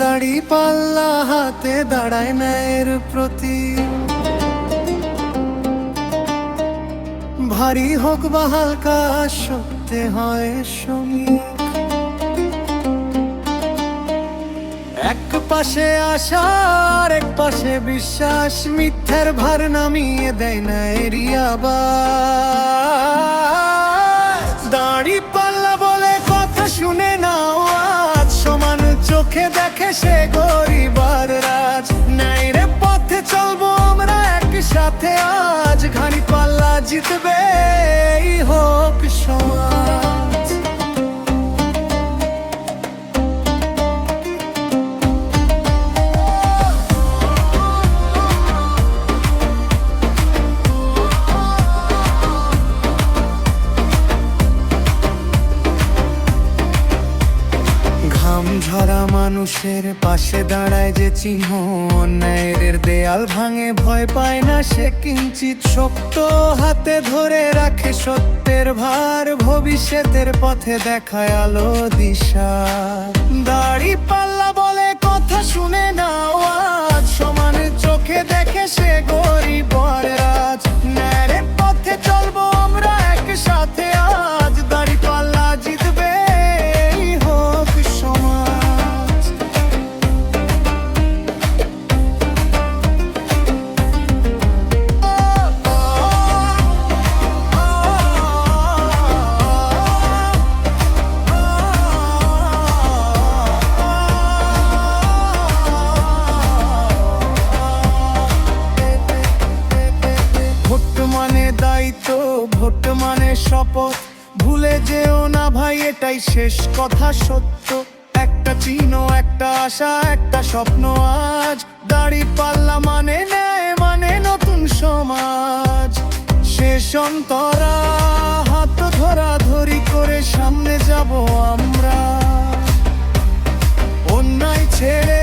দাড়ি পাল্লা হাতে দাঁড়ায় ন্যায়ের প্রতি, ভারী হোক বা হালকা সত্যে হয় শ্রমিক। এক পাশে আশা আর এক পাশে বিশ্বাস, মিথ্যার ভার নামিয়ে দেয় না এরিয়াবাজ। দাড়ি পাল্লা বলে কথা শুনে না আজ, সমান চোখে দেখে সে গরিব আর রাজ। ন্যায়ের পথে চলবো আমরা একসাথে আজ, ঘাড়ি পাল্লা জিতবে এই হোক সমাজ। ঝরা মানুষের পাশে দাঁড়ায় যে চিহ্ন, অন্যায়ের দেয়াল ভাঙে ভয় পায় না সে কিঞ্চিত। শক্ত হাতে ধরে রাখে সত্যের ভার, ভবিষ্যতের পথে দেখায় আলো দিশা। দাড়ি পাল্লা বলে কথা শুনে না আজ, সমান চোখে দেখে সে গরিব আর রাজ। ন্যায়ের পথে চলবো আমরা একসাথে আজ, দাড়ি পাল্লা জিতবে এই হোক সমাজ। ভোট মানে দায়িত্ব, ভোট মানে শপথ, ভুলে যেও না ভাই এটাই শেষ কথা সত্য। একটা চিহ্ন, একটা আশা, একটা স্বপ্ন আজ, দাড়ি পাল্লা মানে ন্যায়, মানে নতুন সমাজ। শেষ অন্তরা হাত ধরাধরি করে সামনে যাব আমরা, অন্যায় ছেড়ে